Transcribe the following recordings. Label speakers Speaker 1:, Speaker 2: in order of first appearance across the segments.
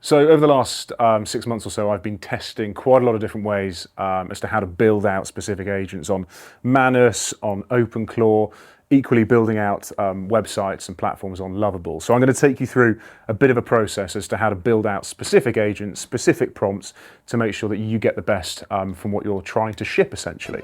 Speaker 1: So over the last 6 months or so, I've been testing quite a lot of different ways as to how to build out specific agents on Manus, on OpenClaw, equally building out websites and platforms on Lovable. So I'm going to take you through a bit of a process as to how to build out specific agents, specific prompts to make sure that you get the best from what you're trying to ship, essentially.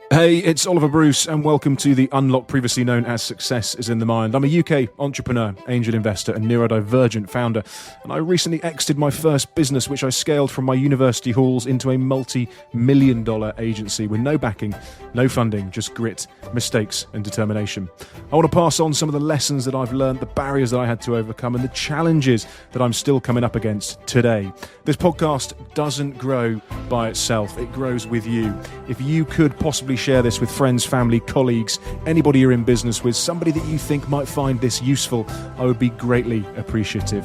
Speaker 2: Hey, it's Oliver Bruce, and welcome to the Unlock, previously known as Success is in the Mind. I'm a UK entrepreneur, angel investor, and neurodivergent founder, and I recently exited my first business, which I scaled from my university halls into a multi-million-dollar agency with no backing, no funding, just grit, mistakes, and determination. I want to pass on some of the lessons that I've learned, the barriers that I had to overcome, and the challenges that I'm still coming up against today. This podcast doesn't grow by itself, it grows with you. If you could possibly share this with friends, family, colleagues, anybody you're in business with, somebody that you think might find this useful, I would be greatly appreciative.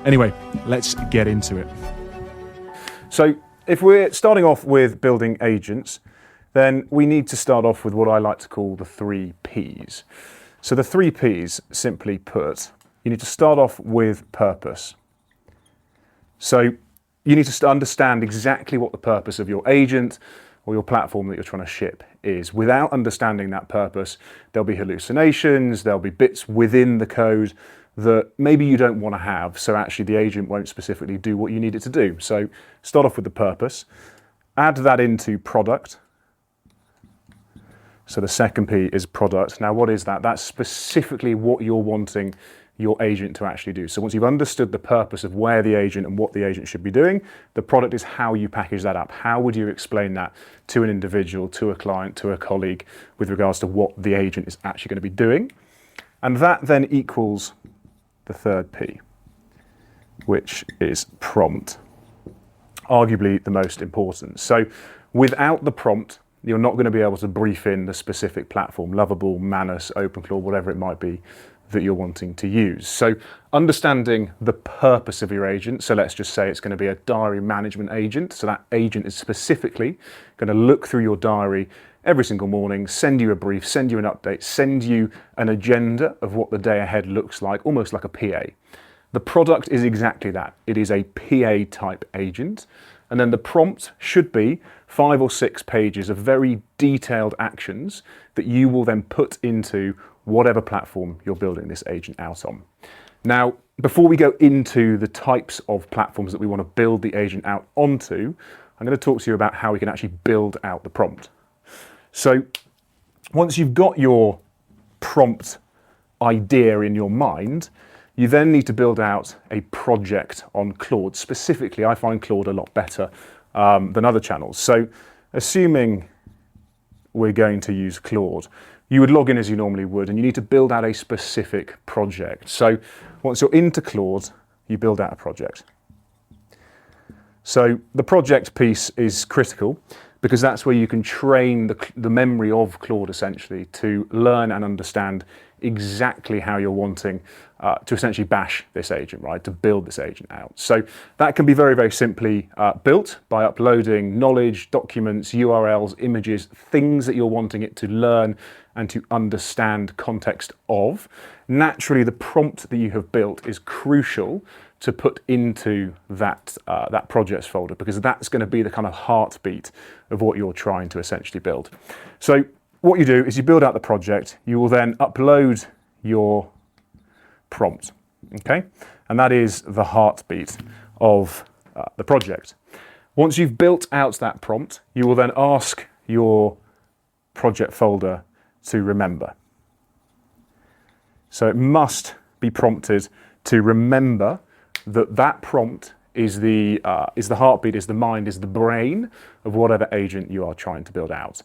Speaker 2: Anyway, let's get into it.
Speaker 1: So if we're starting off with building agents, then we need to start off with what I like to call the 3 Ps. So the 3 Ps, simply put, you need to start off with purpose. So you need to understand exactly what the purpose of your agent or your platform that you're trying to ship is. Without understanding that purpose, there'll be hallucinations, there'll be bits within the code that maybe you don't want to have, so actually the agent won't specifically do what you need it to do. So start off with the purpose, add that into product. So the second P is product. Now what is that? That's specifically what you're wanting your agent to actually do. So once you've understood the purpose of where the agent and what the agent should be doing, the product is how you package that up. How would you explain that to an individual, to a client, to a colleague with regards to what the agent is actually going to be doing? And that then equals the third P, which is prompt, arguably the most important. So without the prompt, you're not going to be able to brief in the specific platform, Lovable, Manus, OpenClaw, whatever it might be that you're wanting to use. So understanding the purpose of your agent, so let's just say it's going to be a diary management agent. So that agent is specifically going to look through your diary every single morning, send you a brief, send you an update, send you an agenda of what the day ahead looks like, almost like a PA. The product is exactly that. It is a PA type agent. And then the prompt should be 5 or 6 pages of very detailed actions that you will then put into whatever platform you're building this agent out on. Now, before we go into the types of platforms that we want to build the agent out onto, I'm going to talk to you about how we can actually build out the prompt. So once you've got your prompt idea in your mind, you then need to build out a project on Claude. Specifically, I find Claude a lot better than other channels. So assuming we're going to use Claude, you would log in as you normally would, and you need to build out a specific project. So once you're into Claude, you build out a project. So the project piece is critical because that's where you can train the memory of Claude essentially to learn and understand exactly how you're wanting to essentially bash this agent, right? To build this agent out. So that can be very, very simply built by uploading knowledge, documents, URLs, images, things that you're wanting it to learn and to understand context of. Naturally, the prompt that you have built is crucial to put into that projects folder because that's going to be the kind of heartbeat of what you're trying to essentially build. So what you do is you build out the project, you will then upload your prompt, okay? And that is the heartbeat of the project. Once you've built out that prompt, you will then ask your project folder to remember. So it must be prompted to remember that prompt is the heartbeat, is the mind, is the brain of whatever agent you are trying to build out.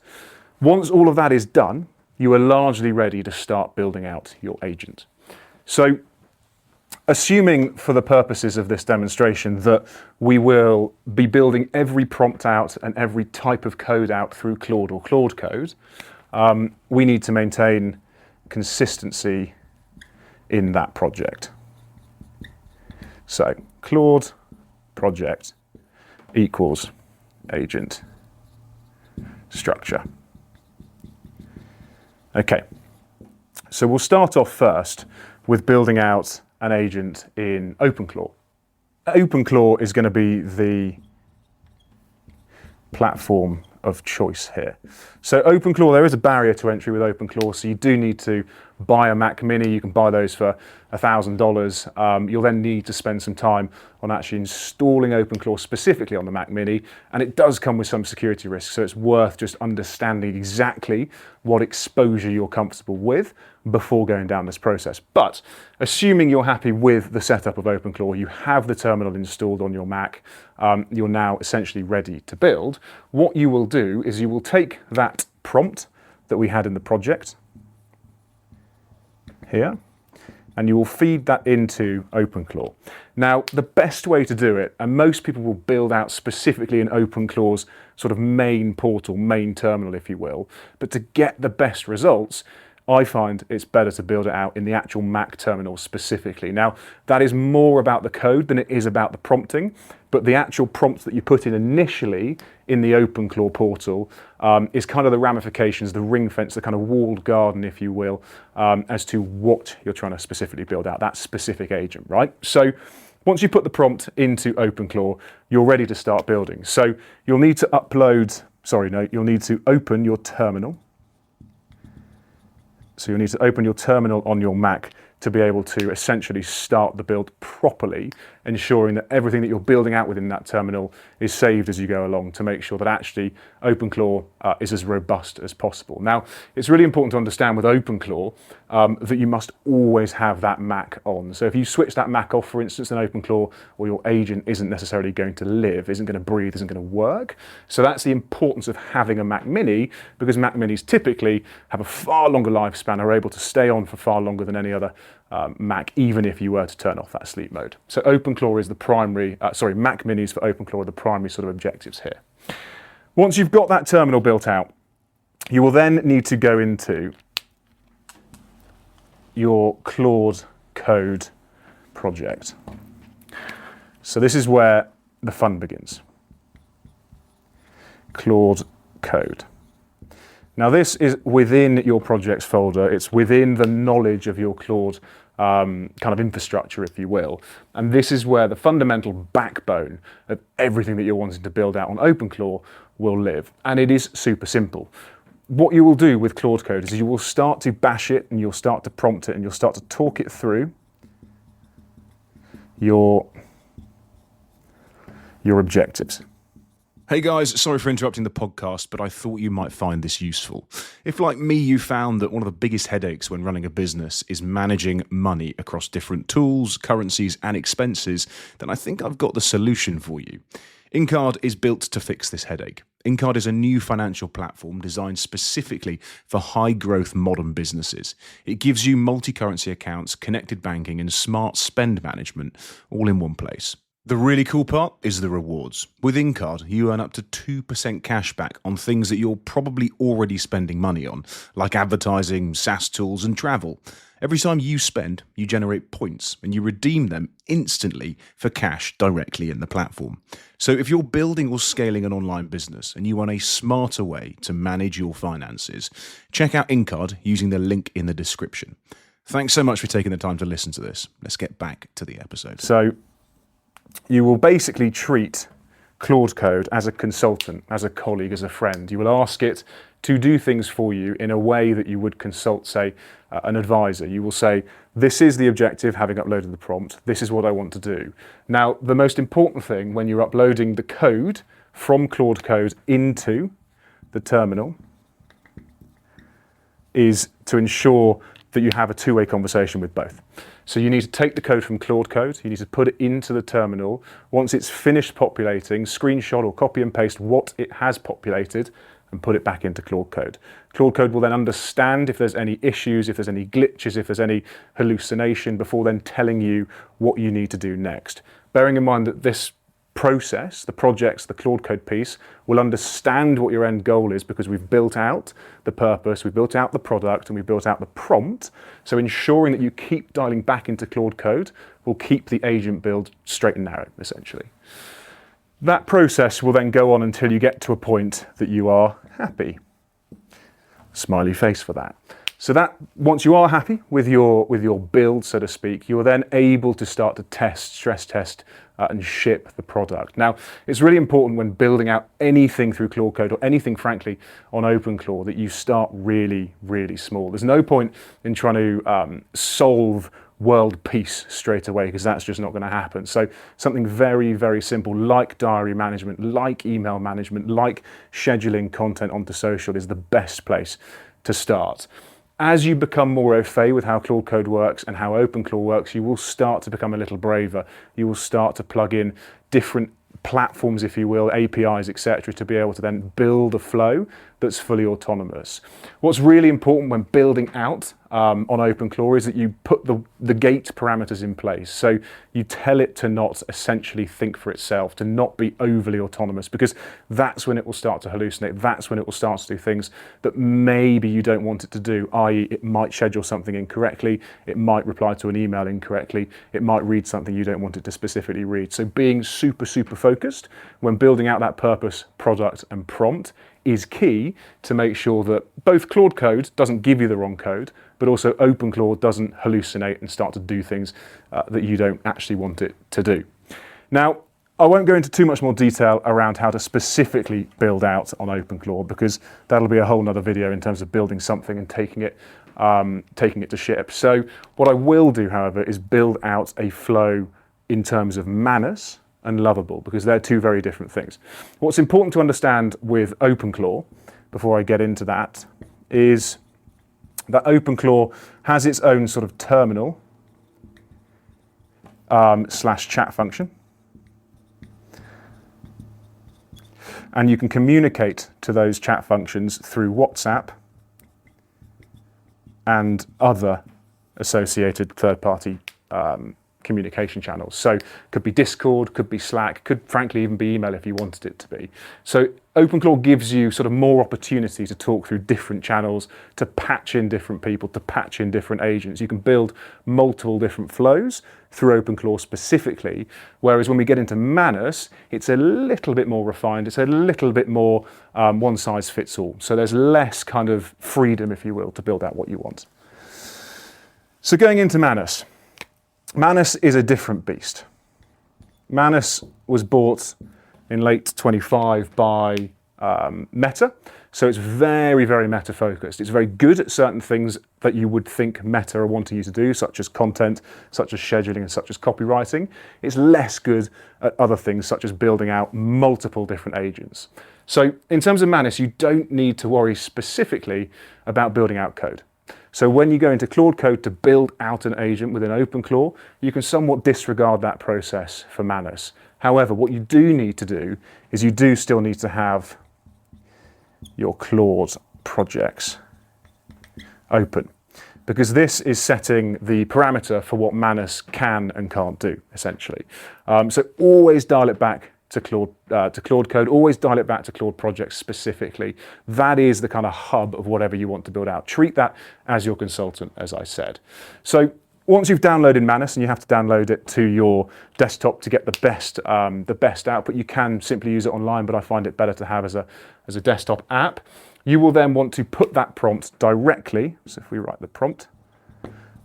Speaker 1: Once all of that is done, you are largely ready to start building out your agent. So assuming for the purposes of this demonstration that we will be building every prompt out and every type of code out through Claude or Claude Code, we need to maintain consistency in that project. So Claude project equals agent structure. Okay, so we'll start off first with building out an agent in OpenClaw. OpenClaw is going to be the platform of choice here. So OpenClaw, there is a barrier to entry with OpenClaw, so you do need to buy a Mac Mini. You can buy those for $1,000. You'll then need to spend some time on actually installing OpenClaw specifically on the Mac Mini, and it does come with some security risks, so it's worth just understanding exactly what exposure you're comfortable with before going down this process. But assuming you're happy with the setup of OpenClaw, you have the terminal installed on your Mac, you're now essentially ready to build. What you will do is you will take that prompt that we had in the project here, and you will feed that into OpenClaw. Now, the best way to do it, and most people will build out specifically in OpenClaw's sort of main portal, main terminal, if you will, but to get the best results, I find it's better to build it out in the actual Mac terminal specifically. Now, that is more about the code than it is about the prompting, but the actual prompt that you put in initially in the OpenClaw portal is kind of the ramifications, the ring fence, the kind of walled garden, if you will, as to what you're trying to specifically build out, that specific agent, right? So once you put the prompt into OpenClaw, you're ready to start building. So you'll need to you'll need to open your terminal. So you'll need to open your terminal on your Mac to be able to essentially start the build properly, ensuring that everything that you're building out within that terminal is saved as you go along to make sure that actually OpenClaw is as robust as possible. Now, it's really important to understand with OpenClaw that you must always have that Mac on. So if you switch that Mac off, for instance, then OpenClaw or your agent isn't necessarily going to live, isn't going to breathe, isn't going to work. So that's the importance of having a Mac Mini, because Mac Minis typically have a far longer lifespan, are able to stay on for far longer than any other Mac, even if you were to turn off that sleep mode. So OpenClaw is the primary, Mac Minis for OpenClaw are the primary sort of objectives here. Once you've got that terminal built out, you will then need to go into your Claude Code project. So this is where the fun begins. Claude Code. Now this is within your projects folder. It's within the knowledge of your Claude kind of infrastructure, if you will. And this is where the fundamental backbone of everything that you're wanting to build out on OpenClaw will live. And it is super simple. What you will do with Claude Code is you will start to bash it, and you'll start to prompt it, and you'll start to talk it through your objectives.
Speaker 2: Hey guys, sorry for interrupting the podcast, but I thought you might find this useful. If, like me, you found that one of the biggest headaches when running a business is managing money across different tools, currencies, and expenses, then I think I've got the solution for you. Incard is built to fix this headache. Incard is a new financial platform designed specifically for high-growth modern businesses. It gives you multi-currency accounts, connected banking, and smart spend management all in one place. The really cool part is the rewards. With Incard, you earn up to 2% cash back on things that you're probably already spending money on, like advertising, SaaS tools, and travel. Every time you spend, you generate points, and you redeem them instantly for cash directly in the platform. So if you're building or scaling an online business and you want a smarter way to manage your finances, check out Incard using the link in the description. Thanks so much for taking the time to listen to this. Let's get back to the episode.
Speaker 1: So you will basically treat Claude Code as a consultant, as a colleague, as a friend. You will ask it to do things for you in a way that you would consult, say, an advisor. You will say, this is the objective, having uploaded the prompt, this is what I want to do. Now, the most important thing when you're uploading the code from Claude Code into the terminal is to ensure that you have a two-way conversation with both. So you need to take the code from Claude Code, you need to put it into the terminal. Once it's finished populating, screenshot or copy and paste what it has populated and put it back into Claude Code. Claude Code will then understand if there's any issues, if there's any glitches, if there's any hallucination, before then telling you what you need to do next. Bearing in mind that this process, the projects, the Claude Code piece, will understand what your end goal is, because we've built out the purpose, we've built out the product, and we've built out the prompt. So ensuring that you keep dialing back into Claude Code will keep the agent build straight and narrow, essentially. That process will then go on until you get to a point that you are happy. Smiley face for that. So that once you are happy with your build, so to speak, you are then able to start to test, stress test, and ship the product. Now, it's really important when building out anything through Claude Code or anything, frankly, on OpenClaw that you start really, really small. There's no point in trying to solve world peace straight away, because that's just not going to happen. So something very, very simple like diary management, like email management, like scheduling content onto social is the best place to start. As you become more au fait with how Claude Code works and how OpenClaw works, you will start to become a little braver. You will start to plug in different platforms, if you will, APIs, etc., to be able to then build a flow that's fully autonomous. What's really important when building out on OpenClaw is that you put the gate parameters in place. So you tell it to not essentially think for itself, to not be overly autonomous, because that's when it will start to hallucinate. That's when it will start to do things that maybe you don't want it to do, i.e. it might schedule something incorrectly, it might reply to an email incorrectly, it might read something you don't want it to specifically read. So being super, super focused when building out that purpose, product, and prompt is key to make sure that both Claude Code doesn't give you the wrong code, but also OpenClaw doesn't hallucinate and start to do things that you don't actually want it to do. Now, I won't go into too much more detail around how to specifically build out on OpenClaw, because that'll be a whole nother video in terms of building something and taking it to ship. So what I will do, however, is build out a flow in terms of Manus and Lovable, because they're two very different things. What's important to understand with OpenClaw, before I get into that, is that OpenClaw has its own sort of terminal slash chat function. And you can communicate to those chat functions through WhatsApp and other associated third-party communication channels. So could be Discord, could be Slack, could frankly even be email if you wanted it to be. So OpenClaw gives you sort of more opportunity to talk through different channels, to patch in different people, to patch in different agents. You can build multiple different flows through OpenClaw specifically, whereas when we get into Manus, it's a little bit more refined, it's a little bit more one size fits all. So there's less kind of freedom, if you will, to build out what you want. So going into Manus. Manus is a different beast. Manus was bought in late 25 by Meta, so it's very, very meta focused. It's very good at certain things that you would think Meta are wanting you to do, such as content, such as scheduling, and such as copywriting. It's less good at other things, such as building out multiple different agents. So in terms of Manus, you don't need to worry specifically about building out code. So when you go into Claude Code to build out an agent within OpenClaw, you can somewhat disregard that process for Manus. However, what you do need to do is you do still need to have your Claude projects open, because this is setting the parameter for what Manus can and can't do, essentially. So always dial it back to Claude Code, always dial it back to Claude projects specifically. That is the kind of hub of whatever you want to build out. Treat that as your consultant, as I said. So once you've downloaded Manus, and you have to download it to your desktop to get the best output, you can simply use it online, but I find it better to have as a desktop app. You will then want to put that prompt directly, so if we write the prompt,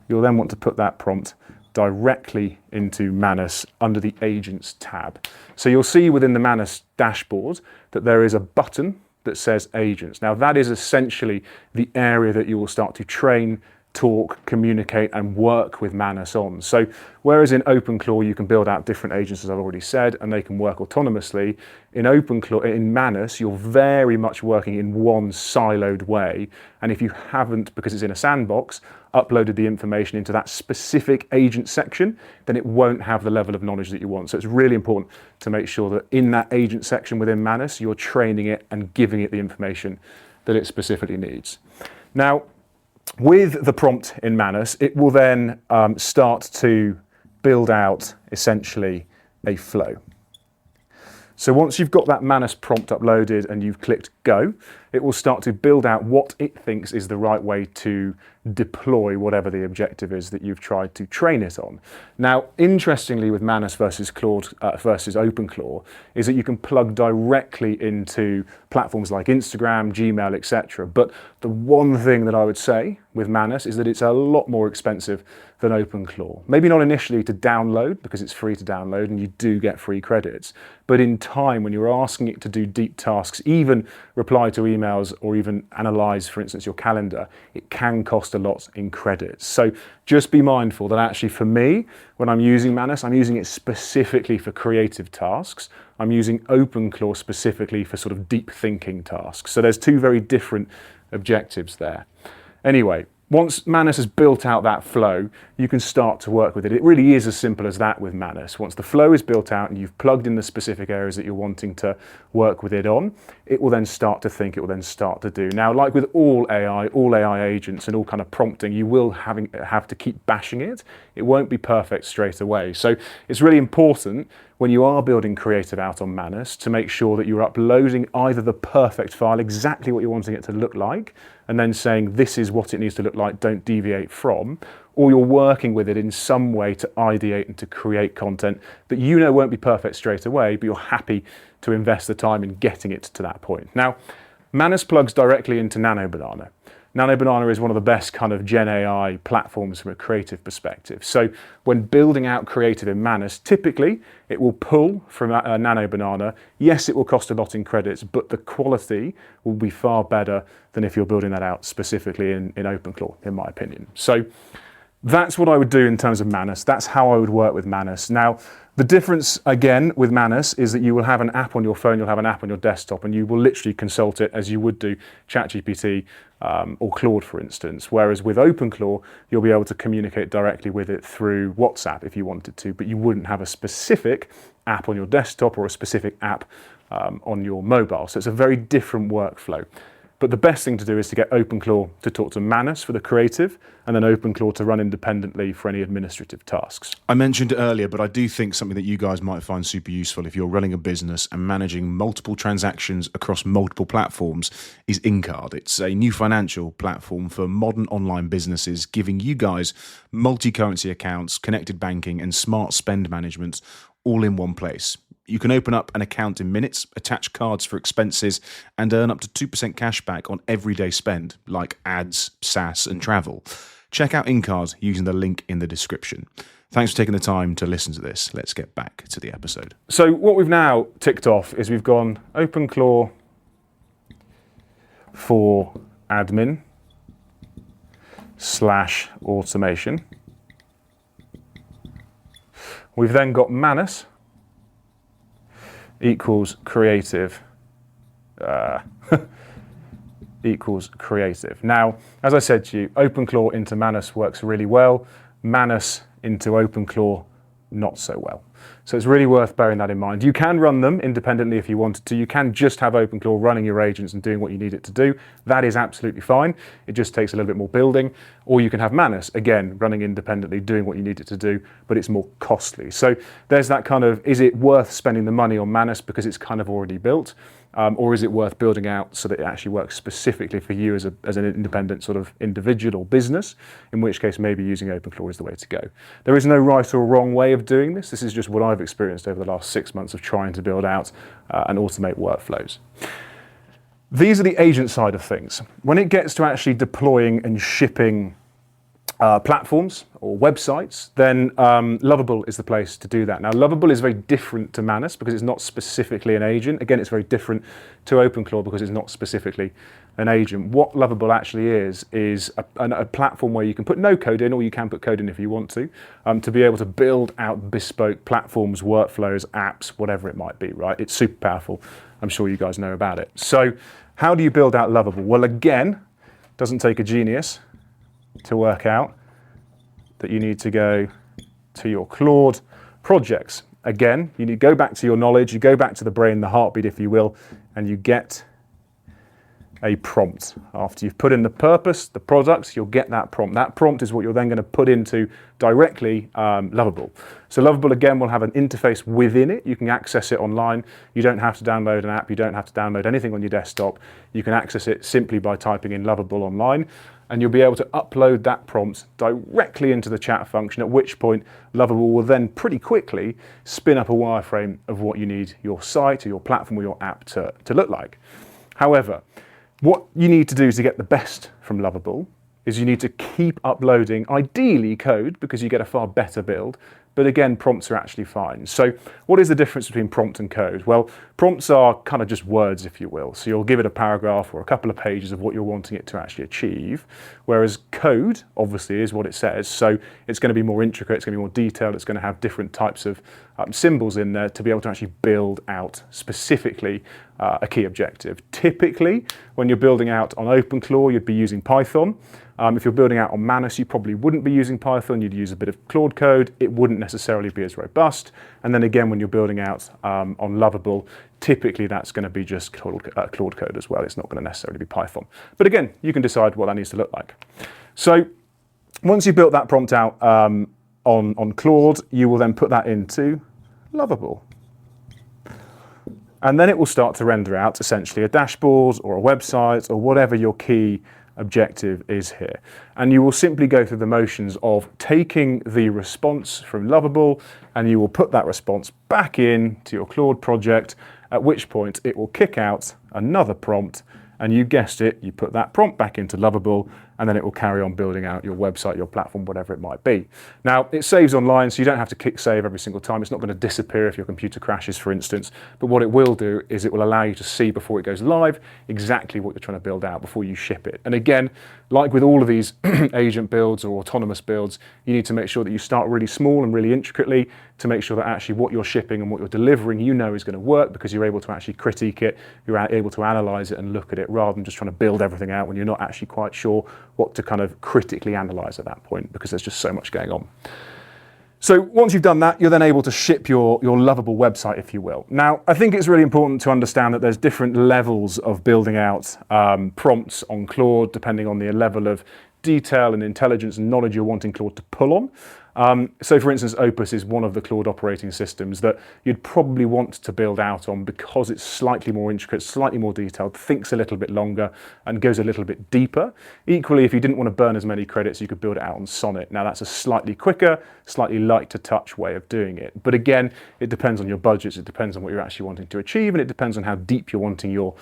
Speaker 1: you'll then want to put that prompt directly into Manus under the Agents tab. So you'll see within the Manus dashboard that there is a button that says Agents. Now that is essentially the area that you will start to train, talk, communicate, and work with Manus on. So whereas in OpenClaw you can build out different agents, as I've already said, and they can work autonomously, in Manus you're very much working in one siloed way. And if you haven't, because it's in a sandbox, uploaded the information into that specific agent section, then it won't have the level of knowledge that you want. So it's really important to make sure that in that agent section within Manus, you're training it and giving it the information that it specifically needs. Now, with the prompt in Manus, it will then start to build out essentially a flow. So once you've got that Manus prompt uploaded and you've clicked go, it will start to build out what it thinks is the right way to deploy whatever the objective is that you've tried to train it on. Now, interestingly, with Manus versus Claude versus OpenClaw, is that you can plug directly into platforms like Instagram, Gmail, etc. But the one thing that I would say with Manus is that it's a lot more expensive than OpenClaw. Maybe not initially to download, because it's free to download and you do get free credits, but in time, when you're asking it to do deep tasks, even reply to emails or even analyze, for instance, your calendar, it can cost a lot in credits. So just be mindful that actually for me, when I'm using Manus, I'm using it specifically for creative tasks. I'm using OpenClaw specifically for sort of deep thinking tasks. So there's two very different objectives there. Anyway, once Manus has built out that flow, you can start to work with it. It really is as simple as that with Manus. Once the flow is built out and you've plugged in the specific areas that you're wanting to work with it on, it will then start to think, it will then start to do. Now, like with all AI agents and all kind of prompting, you will have to keep bashing it. It won't be perfect straight away. So it's really important when you are building creative out on Manus to make sure that you're uploading either the perfect file, exactly what you're wanting it to look like, and then saying this is what it needs to look like, don't deviate from, or you're working with it in some way to ideate and to create content that you know won't be perfect straight away, but you're happy to invest the time in getting it to that point. Now, Manus plugs directly into NanoBanana. NanoBanana is one of the best kind of Gen AI platforms from a creative perspective. So when building out creative in Manus, typically it will pull from NanoBanana. Yes, it will cost a lot in credits, but the quality will be far better than if you're building that out specifically in OpenClaw, in my opinion. So that's what I would do in terms of Manus. That's how I would work with Manus. Now, the difference, again, with Manus is that you will have an app on your phone, you'll have an app on your desktop, and you will literally consult it as you would do ChatGPT or Claude, for instance. Whereas with OpenClaw, you'll be able to communicate directly with it through WhatsApp if you wanted to, but you wouldn't have a specific app on your desktop or a specific app on your mobile. So it's a very different workflow. But the best thing to do is to get OpenClaw to talk to Manus for the creative, and then OpenClaw to run independently for any administrative tasks.
Speaker 2: I mentioned it earlier, but I do think something that you guys might find super useful if you're running a business and managing multiple transactions across multiple platforms is Incard. It's a new financial platform for modern online businesses, giving you guys multi-currency accounts, connected banking, and smart spend management all in one place. You can open up an account in minutes, attach cards for expenses, and earn up to 2% cash back on everyday spend, like ads, SaaS, and travel. Check out Incard using the link in the description. Thanks for taking the time to listen to this. Let's get back to the episode.
Speaker 1: So what we've now ticked off is we've gone OpenClaw for admin / automation. We've then got Manus equals creative equals creative. Now, as I said to you, OpenClaw into Manus works really well. Manus into OpenClaw, not so well. So it's really worth bearing that in mind. You can run them independently if you wanted to. You can just have OpenClaw running your agents and doing what you need it to do. That is absolutely fine. It just takes a little bit more building. Or you can have Manus, again, running independently, doing what you need it to do, but it's more costly. So there's that kind of, is it worth spending the money on Manus because it's kind of already built? Or is it worth building out so that it actually works specifically for you as an independent sort of individual or business, in which case maybe using OpenClaw is the way to go. There is no right or wrong way of doing this. This is just what I've experienced over the last 6 months of trying to build out and automate workflows. These are the agent side of things. When it gets to actually deploying and shipping platforms or websites, then Lovable is the place to do that. Now, Lovable is very different to Manus because it's not specifically an agent. Again, it's very different to OpenClaw because it's not specifically an agent. What Lovable actually is a platform where you can put no code in, or you can put code in if you want to be able to build out bespoke platforms, workflows, apps, whatever it might be, right? It's super powerful. I'm sure you guys know about it. So how do you build out Lovable? Well, again, doesn't take a genius to work out that you need to go to your Claude projects. Again, you need to go back to your knowledge, you go back to the brain, the heartbeat, if you will, and you get a prompt. After you've put in the purpose, the product, you'll get that prompt. That prompt is what you're then going to put into directly Lovable. So Lovable, again, will have an interface within it. You can access it online. You don't have to download an app. You don't have to download anything on your desktop. You can access it simply by typing in Lovable online, and you'll be able to upload that prompt directly into the chat function, at which point Lovable will then pretty quickly spin up a wireframe of what you need your site or your platform or your app to look like. However, what you need to do to get the best from Lovable is you need to keep uploading, ideally code, because you get a far better build, but again, prompts are actually fine. So what is the difference between prompt and code? Well, prompts are kind of just words, if you will. So you'll give it a paragraph or a couple of pages of what you're wanting it to actually achieve, whereas code, obviously, is what it says. So it's going to be more intricate, it's going to be more detailed, it's going to have different types of symbols in there to be able to actually build out specifically a key objective. Typically, when you're building out on OpenClaw, you'd be using Python. If you're building out on Manus, you probably wouldn't be using Python, you'd use a bit of Claude Code. It wouldn't necessarily be as robust. And then again, when you're building out on Lovable, typically that's going to be just Claude Code as well. It's not going to necessarily be Python. But again, you can decide what that needs to look like. So once you've built that prompt out on Claude, you will then put that into Lovable. And then it will start to render out essentially a dashboard or a website or whatever your key objective is here. And you will simply go through the motions of taking the response from Lovable, and you will put that response back in to your Claude project, at which point it will kick out another prompt, and you guessed it, you put that prompt back into Lovable, and then it will carry on building out your website, your platform, whatever it might be. Now, it saves online, so you don't have to click save every single time. It's not going to disappear if your computer crashes, for instance. But what it will do is it will allow you to see before it goes live exactly what you're trying to build out before you ship it. And again, like with all of these agent builds or autonomous builds, you need to make sure that you start really small and really intricately to make sure that actually what you're shipping and what you're delivering, you know is going to work, because you're able to actually critique it, you're able to analyze it and look at it, rather than just trying to build everything out when you're not actually quite sure what to kind of critically analyze at that point, because there's just so much going on. So once you've done that, you're then able to ship your Lovable website, if you will. Now, I think it's really important to understand that there's different levels of building out prompts on Claude, depending on the level of detail and intelligence and knowledge you're wanting Claude to pull on. So for instance, Opus is one of the Claude operating systems that you'd probably want to build out on because it's slightly more intricate, slightly more detailed, thinks a little bit longer and goes a little bit deeper. Equally, if you didn't want to burn as many credits, you could build it out on Sonnet. Now that's a slightly quicker, slightly light to touch way of doing it. But again, it depends on your budgets, it depends on what you're actually wanting to achieve, and it depends on how deep you're wanting your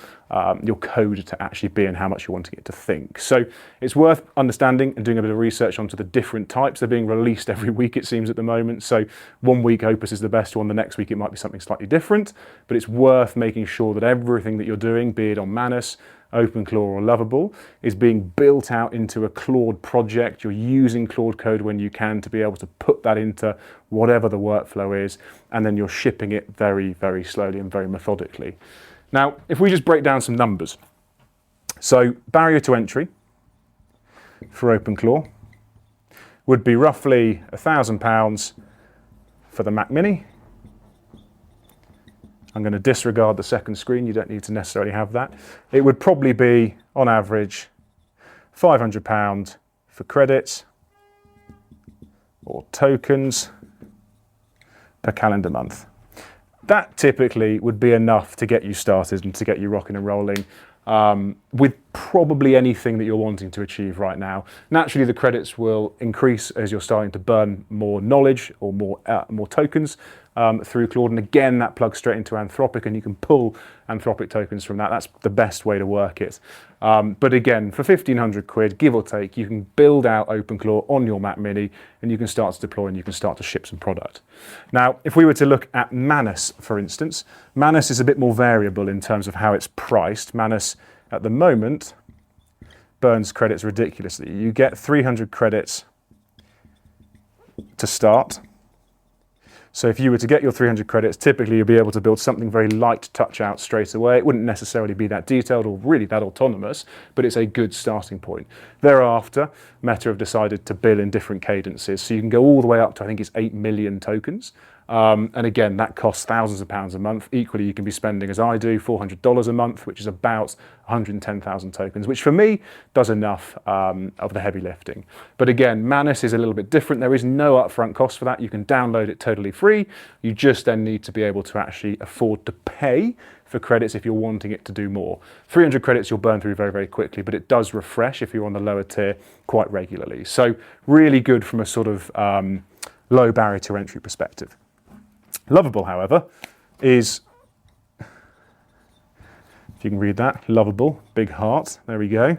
Speaker 1: code to actually be and how much you're wanting it to think. So it's worth understanding and doing a bit of research onto the different types. They're being released every week, it seems, at the moment. So one week Opus is the best one, the next week it might be something slightly different, but it's worth making sure that everything that you're doing, be it on Manus, OpenClaw or Lovable, is being built out into a Claude project. You're using Claude Code when you can to be able to put that into whatever the workflow is, and then you're shipping it very, very slowly and very methodically. Now, if we just break down some numbers. So barrier to entry for OpenClaw would be roughly £1,000 for the Mac Mini. I'm going to disregard the second screen, you don't need to necessarily have that. It would probably be, on average, £500 for credits or tokens per calendar month. That typically would be enough to get you started and to get you rocking and rolling with probably anything that you're wanting to achieve right now. Naturally, the credits will increase as you're starting to burn more knowledge or more tokens through Claude. And again, that plugs straight into Anthropic, and you can pull Anthropic tokens from that. That's the best way to work it. But again, for 1,500 quid, give or take, you can build out OpenClaw on your Mac Mini, and you can start to deploy and you can start to ship some product. Now, if we were to look at Manus, for instance, Manus is a bit more variable in terms of how it's priced. Manus, at the moment, burns credits ridiculously. You get 300 credits to start. So if you were to get your 300 credits, typically you'll be able to build something very light to touch out straight away. It wouldn't necessarily be that detailed or really that autonomous, but it's a good starting point. Thereafter, Meta have decided to bill in different cadences. So you can go all the way up to, I think it's 8 million tokens And again, that costs thousands of pounds a month. Equally, you can be spending, as I do, $400 a month, which is about 110,000 tokens, which for me does enough of the heavy lifting. But again, Manus is a little bit different. There is no upfront cost for that. You can download it totally free. You just then need to be able to actually afford to pay for credits if you're wanting it to do more. 300 credits you'll burn through very, very quickly, but it does refresh if you're on the lower tier quite regularly. So really good from a sort of low barrier to entry perspective. Lovable, however, is, if you can read that, Lovable, big heart, there we go.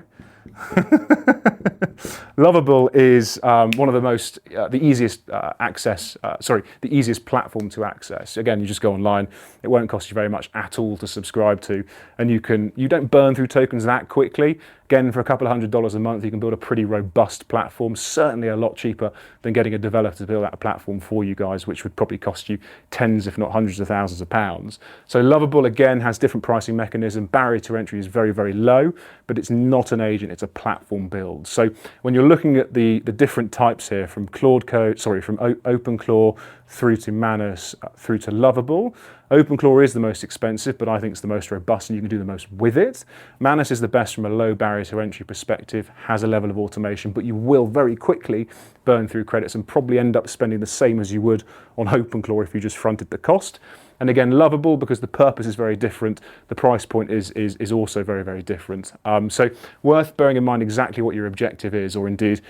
Speaker 1: Lovable is one of the most, the easiest the easiest platform to access. Again, you just go online. It won't cost you very much at all to subscribe to, and you don't burn through tokens that quickly. Again, for a couple of $100 a month, you can build a pretty robust platform, certainly a lot cheaper than getting a developer to build out a platform for you guys, which would probably cost you tens, if not hundreds of thousands of pounds. So Lovable, again, has different pricing mechanism. Barrier to entry is very, very low, but it's not an agent, it's a platform build. So when you're looking at the different types here, from Claude Code, from OpenClaw through to Manus, through to Lovable, OpenClaw is the most expensive, but I think it's the most robust and you can do the most with it. Manus is the best from a low barrier to entry perspective, has a level of automation, but you will very quickly burn through credits and probably end up spending the same as you would on OpenClaw if you just fronted the cost. And again, Lovable, because the purpose is very different, the price point is also very, very different. So worth bearing in mind exactly what your objective is, or indeed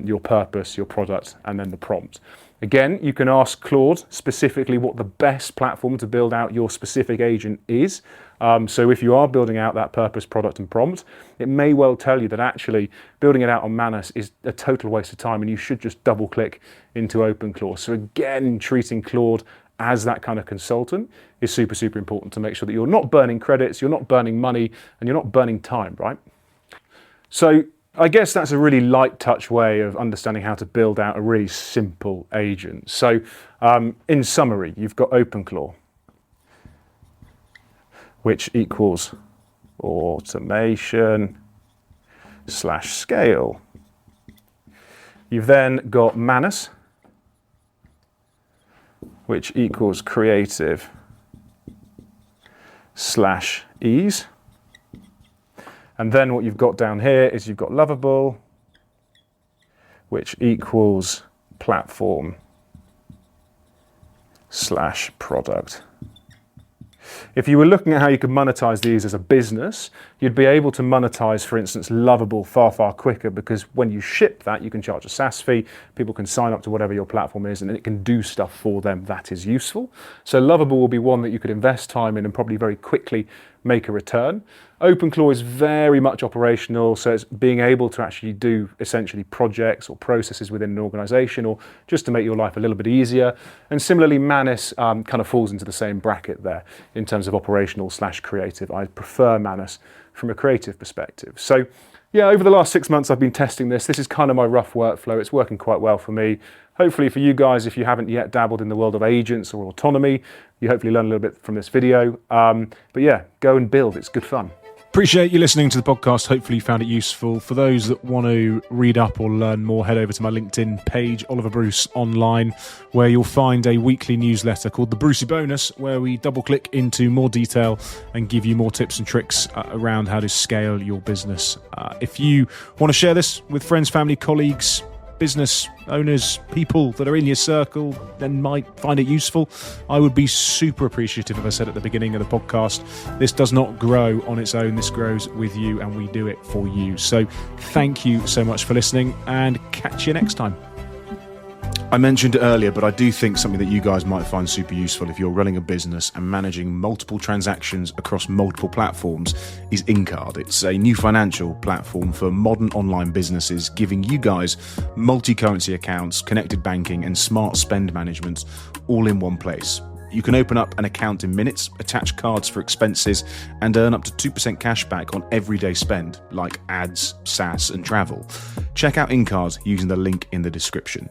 Speaker 1: your purpose, your product, and then the prompt. Again, you can ask Claude specifically what the best platform to build out your specific agent is. So if you are building out that purpose, product, and prompt, it may well tell you that actually building it out on Manus is a total waste of time and you should just double click into OpenClaw. So again, treating Claude as that kind of consultant is super, super important to make sure that you're not burning credits, you're not burning money, and you're not burning time, right? So I guess that's a really light touch way of understanding how to build out a really simple agent. So in summary, you've got OpenClaw, which equals automation / scale. You've then got Manus, which equals creative / ease. And then what you've got down here is you've got Lovable, which equals platform / product. If you were looking at how you could monetize these as a business, you'd be able to monetize, for instance, Lovable far, far quicker, because when you ship that, you can charge a SaaS fee, people can sign up to whatever your platform is, and it can do stuff for them that is useful. So Lovable will be one that you could invest time in and probably very quickly make a return. OpenClaw is very much operational, so it's being able to actually do essentially projects or processes within an organization, or just to make your life a little bit easier. And similarly, Manus kind of falls into the same bracket there in terms of operational / creative. I prefer Manus from a creative perspective. So yeah, over the last 6 months, I've been testing this. This is kind of my rough workflow. It's working quite well for me. Hopefully for you guys, if you haven't yet dabbled in the world of agents or autonomy, you hopefully learn a little bit from this video. But yeah, go and build. It's good fun.
Speaker 2: Appreciate you listening to the podcast. Hopefully you found it useful. For those that want to read up or learn more, head over to my LinkedIn page, Oliver Bruce Online, where you'll find a weekly newsletter called The Brucey Bonus, where we double click into more detail and give you more tips and tricks around how to scale your business. If you want to share this with friends, family, colleagues, business owners, people that are in your circle and might find it useful, I would be super appreciative. If I said at the beginning of the podcast, this does not grow on its own. This grows with you and we do it for you. So thank you so much for listening and catch you next time. I mentioned it earlier, but I do think something that you guys might find super useful if you're running a business and managing multiple transactions across multiple platforms is InCard. It's a new financial platform for modern online businesses, giving you guys multi-currency accounts, connected banking, and smart spend management all in one place. You can open up an account in minutes, attach cards for expenses, and earn up to 2% cash back on everyday spend, like ads, SaaS, and travel. Check out InCard using the link in the description.